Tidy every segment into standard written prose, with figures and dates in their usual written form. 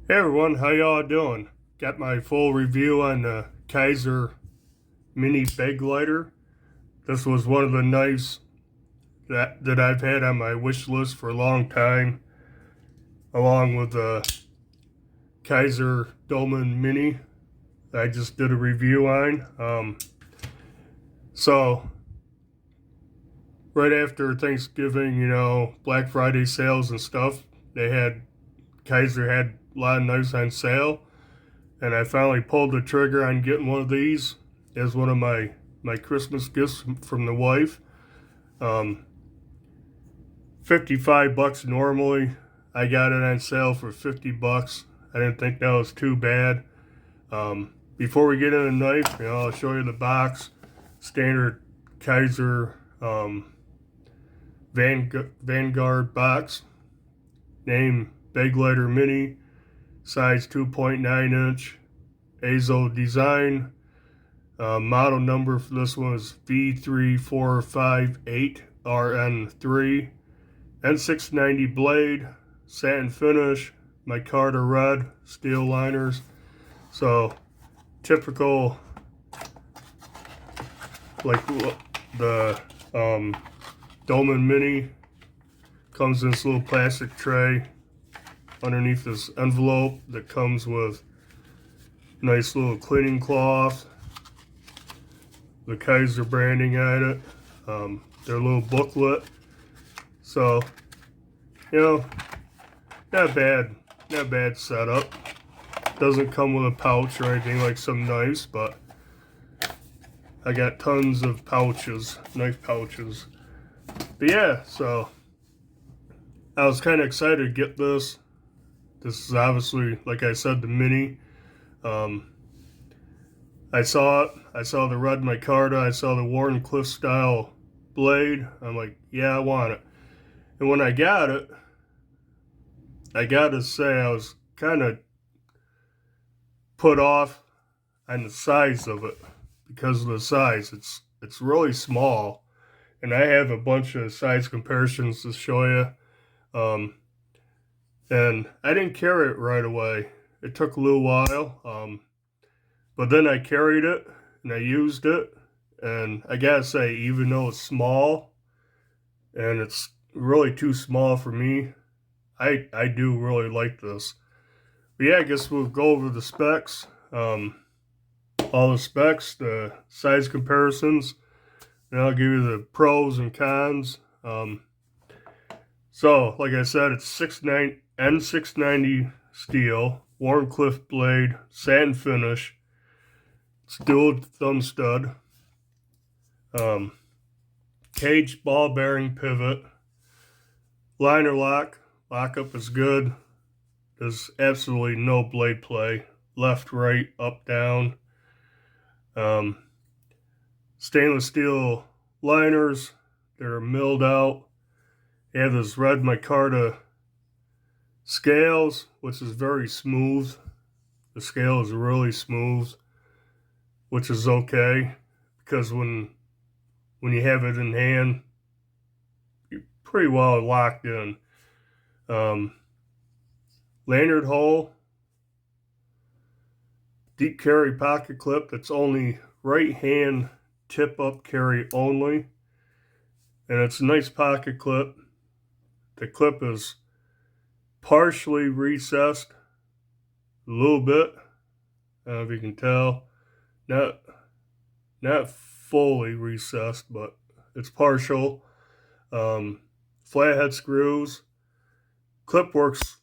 Hey everyone, how y'all doing? Got my full review on the Kizer Mini Begleiter. This was one of the knives that I've had on my wish list for a long time, along with the Kizer Dolman Mini that I just did a review on. So right after Thanksgiving, Black Friday sales and stuff, Kizer had a lot of knives on sale. And I finally pulled the trigger on getting one of these as one of my Christmas gifts from the wife. Um, $55 normally. I got it on sale for $50. I didn't think that was too bad. Before we get into the knife, I'll show you the box. Standard Kizer Vanguard box. Name Begleiter Mini. Size 2.9 inch. Azo design. Model number for this one is V3458RN3. N690 blade, satin finish, micarta red, steel liners. So typical, like the Dolman Mini, comes in this little plastic tray underneath this envelope that comes with nice little cleaning cloth, the Kizer branding on it, their little booklet. So, not bad setup. Doesn't come with a pouch or anything like some knives, but I got tons of pouches, knife pouches. But yeah, so I was kind of excited to get this. This is obviously, like I said, the Mini. I saw it. I saw the red micarta. I saw the Wharncliffe style blade. I'm like, yeah, I want it. And when I got it, I gotta say I was kind of put off on the size of it because of the size. It's really small, and I have a bunch of size comparisons to show you. And I didn't carry it right away. It took a little while. But then I carried it and I used it, and I gotta say, even though it's small and it's really too small for me, I do really like this. But yeah, I guess we'll go over the specs, all the specs, the size comparisons, and I'll give you the pros and cons. So, like I said, it's N690 steel, Wharncliffe blade, satin finish. It's dual thumb stud, cage ball bearing pivot, liner lock. Lockup is good. There's absolutely no blade play. Left, right, up, down. Stainless steel liners. They're milled out. They have this red micarta scales, which is very smooth. The scale is really smooth, which is okay because when you have it in hand, you're pretty well locked in. Lanyard hole, deep carry pocket clip that's only right hand tip up carry only, and it's a nice pocket clip. The clip is partially recessed a little bit. I don't know if you can tell, not fully recessed, but it's partial. Flathead screws. Clip works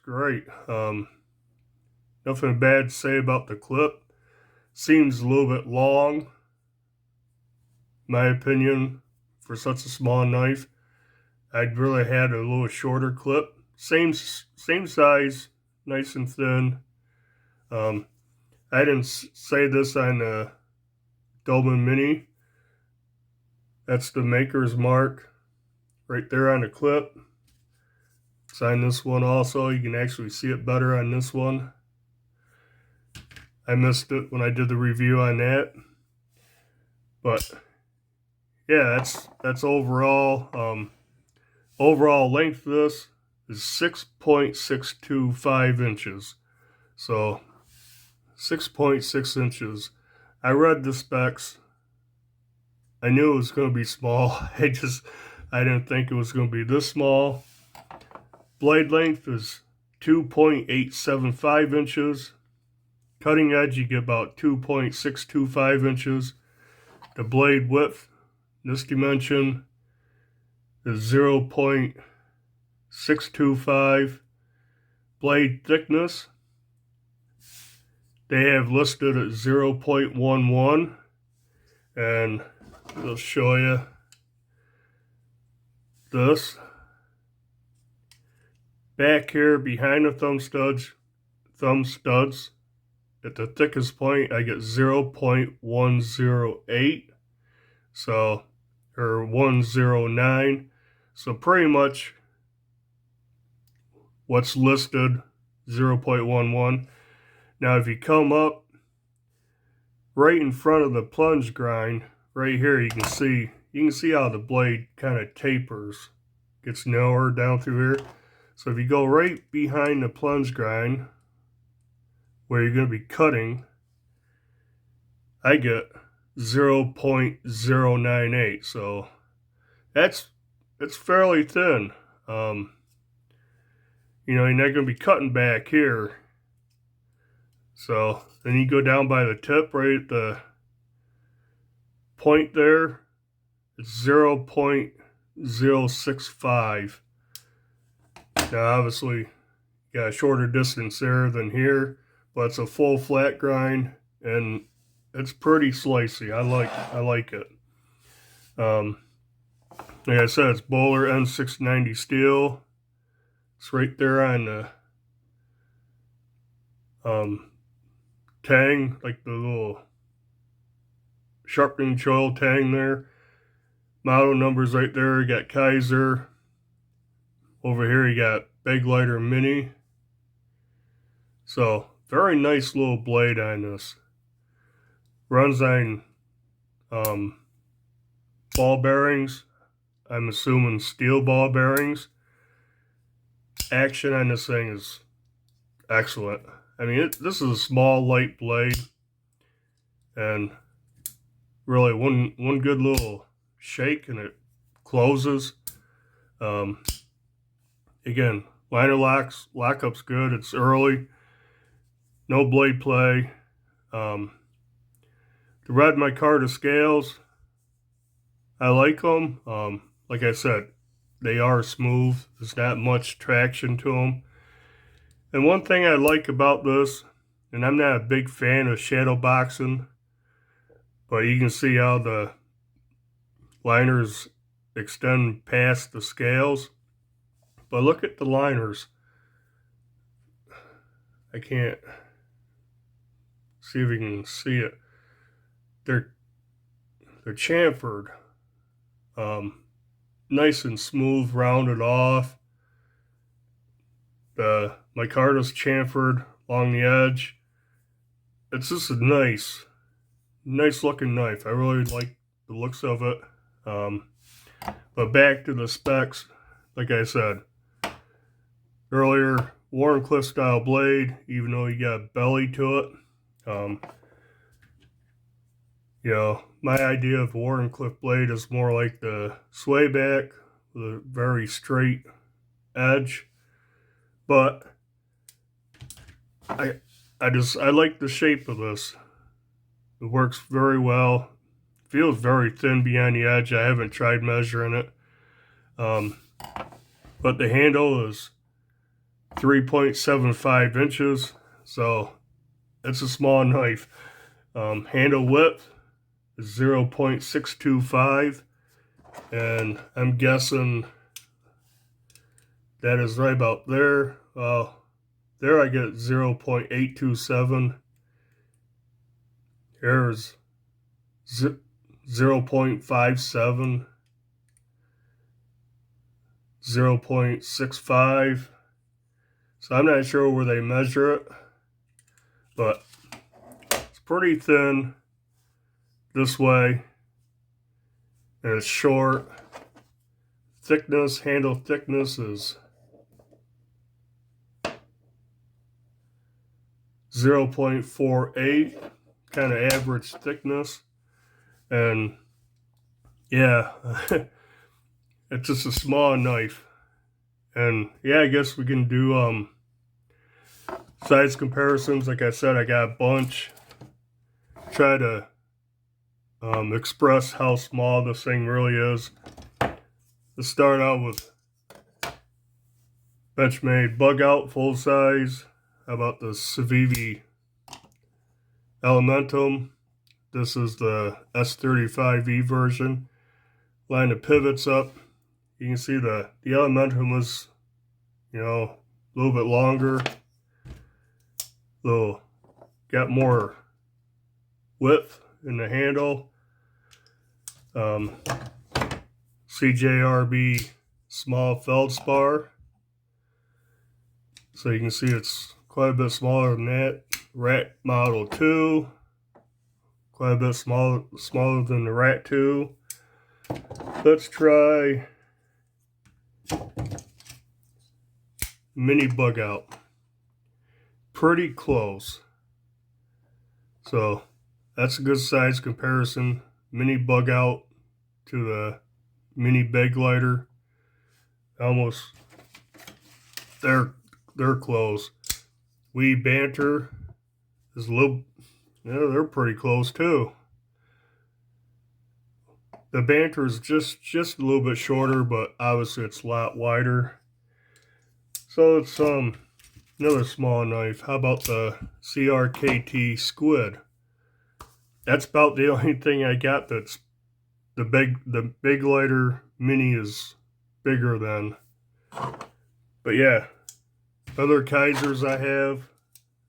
great. Nothing bad to say about the clip. Seems a little bit long, in my opinion, for such a small knife. I'd really had a little shorter clip. Same size, nice and thin. I didn't say this on the Dolman Mini. That's the maker's mark right there on the clip. Sign this one also. You can actually see it better on this one. I missed it when I did the review on that. But yeah, that's overall. Overall length of this is 6.625 inches. So 6.6 inches. I read the specs. I knew it was going to be small. I didn't think it was going to be this small. Blade length is 2.875 inches. Cutting edge, you get about 2.625 inches. The blade width, this dimension, is 0.625. Blade thickness, they have listed at 0.11. And I'll show you this. Back here behind the thumb studs, at the thickest point, I get 0.108, so, or 109. So pretty much what's listed, 0.11. Now if you come up right in front of the plunge grind, right here you can see how the blade kind of tapers, gets narrower down through here. So if you go right behind the plunge grind where you're going to be cutting, I get 0.098. So it's fairly thin. You know, you're not going to be cutting back here. So then you go down by the tip, right at the point there, it's 0.065. Now obviously you got a shorter distance there than here, but it's a full flat grind and it's pretty slicey. I like it. Like I said, it's Bowler N690 steel. It's right there on the tang, like the little sharpening choil tang there. Model numbers right there. You got Kizer. Over here you got Begleiter Mini. So very nice little blade on this. Runs on ball bearings. I'm assuming steel ball bearings. Action on this thing is excellent. I mean, this is a small, light blade, and really one good little shake and it closes. Again, liner lockup's good. It's early. No blade play. The red Micarta scales, I like them. Like I said, they are smooth. There's not much traction to them. And one thing I like about this, and I'm not a big fan of shadow boxing, but you can see how the liners extend past the scales. But look at the liners. I can't see if you can see it. They're chamfered. Nice and smooth, rounded off. The micarta's chamfered along the edge. It's just a nice looking knife. I really like the looks of it. But back to the specs, like I said earlier, Wharncliffe style blade, even though you got belly to it. You know, my idea of Wharncliffe blade is more like the sway back with a very straight edge. But I like the shape of this. It works very well. Feels very thin behind the edge. I haven't tried measuring it. But the handle is 3.75 inches. So it's a small knife. Handle width is 0.625. And I'm guessing that is right about there. There I get 0.827. Here's 0.57, 0.65. So I'm not sure where they measure it, but it's pretty thin this way, and it's short. Thickness, handle thickness is 0.48, kind of average thickness. And yeah, it's just a small knife. And yeah, I guess we can do size comparisons. Like I said, I got a bunch. Try to express how small this thing really is. Let's start out with Benchmade Bug Out full size. How about the Civivi Elementum? This is the S35E version. Line the pivots up. You can see the Elementum was, you know, a little bit longer. Got more width in the handle. CJRB small feldspar. So you can see it's quite a bit smaller than that. Rat Model 2. Quite a bit smaller than the Rat 2. Let's try Mini Bug Out. Pretty close. So that's a good size comparison. Mini Bug Out to the Mini Begleiter. Almost, they're close. We Banter is a little, yeah, they're pretty close too. The Banter is just a little bit shorter, but obviously it's a lot wider. So it's another small knife. How about the CRKT Squid? That's about the only thing I got that's the Begleiter Mini is bigger than. But yeah, other Kizers I have.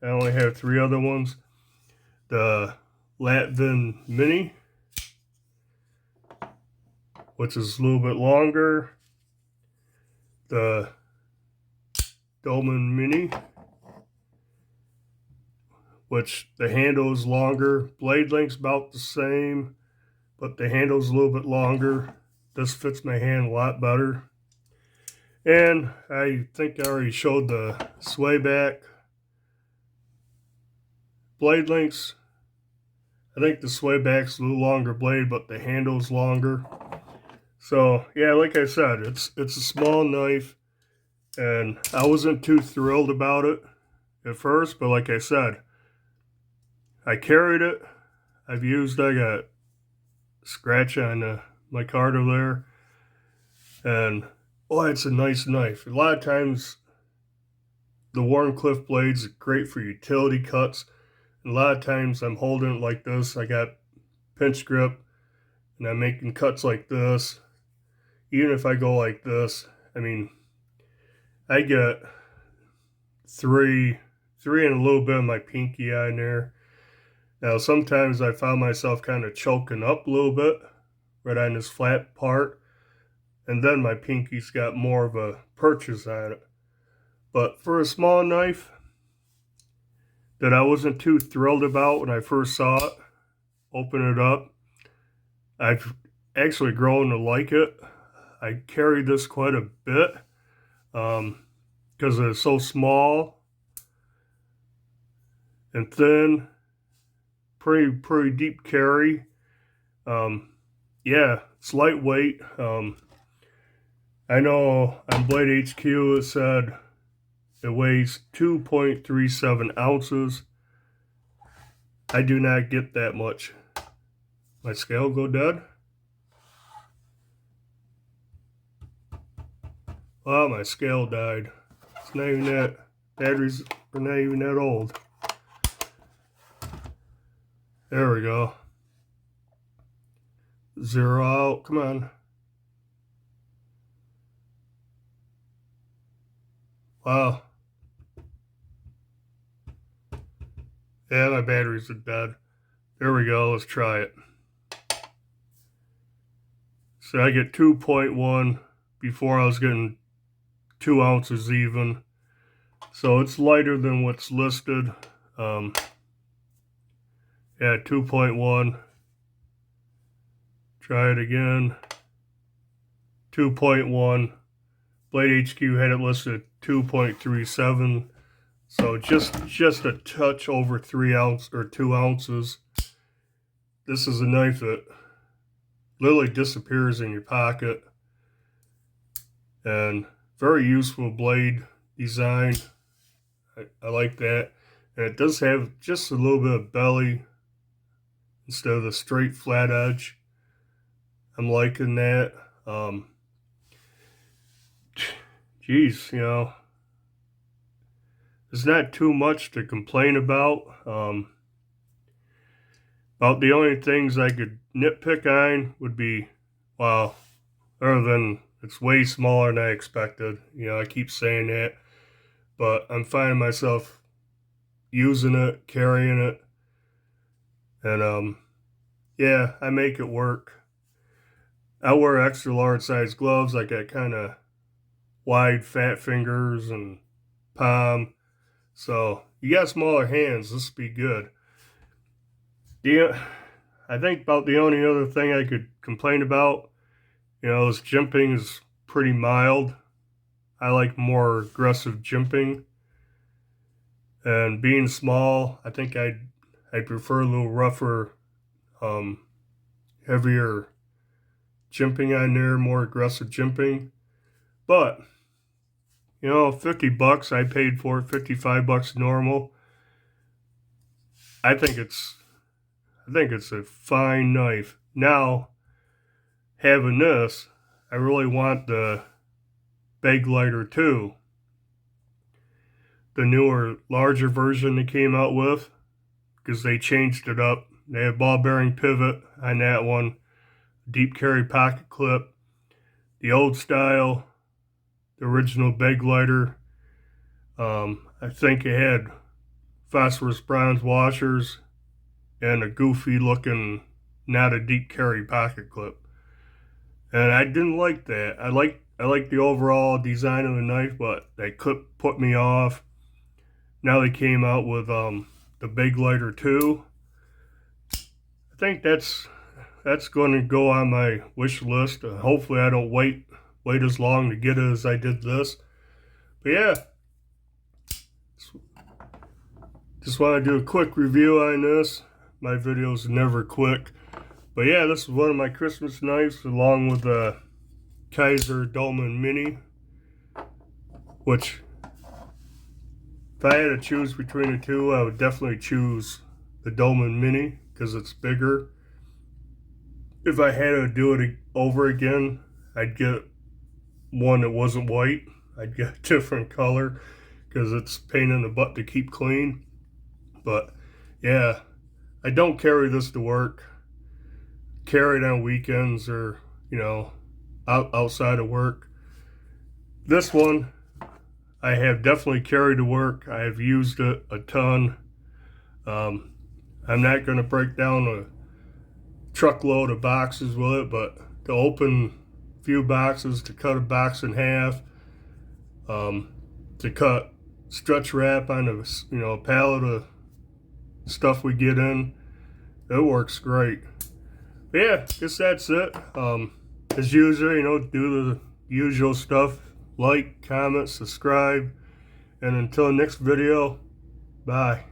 I only have 3 other ones. The Latvian Mini, which is a little bit longer. The Dolman Mini, which the handle is longer. Blade length's about the same, but the handle's a little bit longer. This fits my hand a lot better. And I think I already showed the sway back. Blade lengths, I think the sway back's a little longer blade, but the handle's longer. So yeah, like I said, it's a small knife, and I wasn't too thrilled about it at first, but like I said, I carried it. I got scratch on the Micarta there, and oh, it's a nice knife. A lot of times the Wharncliffe blades are great for utility cuts. A lot of times I'm holding it like this. I got pinch grip and I'm making cuts like this. Even if I go like this, I mean, I get three and a little bit of my pinky on there. Now, sometimes I found myself kind of choking up a little bit right on this flat part. And then my pinky's got more of a purchase on it. But for a small knife that I wasn't too thrilled about when I first saw it, open it up, I've actually grown to like it. I carry this quite a bit because it's so small and thin, pretty deep carry. Yeah, it's lightweight. I know on Blade HQ it said it weighs 2.37 ounces. I do not get that much. My scale go dead? Well, my scale died. It's not even that. Batteries are not even that old. There we go. 0 out. Come on. Wow. Yeah, my batteries are dead. There we go. Let's try it. So I get 2.1. Before I was getting 2 ounces even. So it's lighter than what's listed. Yeah, 2.1. Try it again. 2.1. Blade HQ had it listed at 2.37. So just a touch over 3 ounces or 2 ounces. This is a knife that literally disappears in your pocket, and very useful blade design. I like that. And it does have just a little bit of belly instead of the straight flat edge. I'm liking that. Geez, you know, there's not too much to complain about. About the only things I could nitpick on would be, well, other than it's way smaller than I expected. You know, I keep saying that, but I'm finding myself using it, carrying it, and yeah, I make it work. I wear extra large size gloves. I got kind of wide, fat fingers and palm, so you got smaller hands. This would be good. Yeah, I think about the only other thing I could complain about, you know, is jimping is pretty mild. I like more aggressive jimping. And being small, I think I'd prefer a little rougher, heavier jimping on there, more aggressive jimping. But, you know, $50 I paid for it, $55 normal. I think it's a fine knife. Now, having this, I really want the Begleiter 2. The newer, larger version they came out with, because they changed it up. They have ball bearing pivot on that one, deep carry pocket clip, the old style, the original Begleiter. I think it had phosphorus bronze washers and a goofy looking, not a deep carry pocket clip. And I didn't like that. I like the overall design of the knife, but that clip put me off. Now they came out with the Begleiter 2. I think that's going to go on my wish list. Hopefully I don't wait as long to get it as I did this. But yeah, just want to do a quick review on this. My videos are never quick. But yeah, this is one of my Christmas knives along with the Kizer Dolman Mini, which if I had to choose between the two, I would definitely choose the Dolman Mini because it's bigger. If I had to do it over again, I'd get one that wasn't white. I'd get a different color because it's a pain in the butt to keep clean. But yeah, I don't carry this to work. Carry it on weekends or, you know, outside of work. This one I have definitely carried to work. I have used it a ton. I'm not going to break down a truckload of boxes with it, but to open a few boxes, to cut a box in half, to cut stretch wrap on a pallet of stuff we get in, it works great. But yeah, guess that's it. As usual, you know, do the usual stuff. Like, comment, subscribe, and until next video, bye.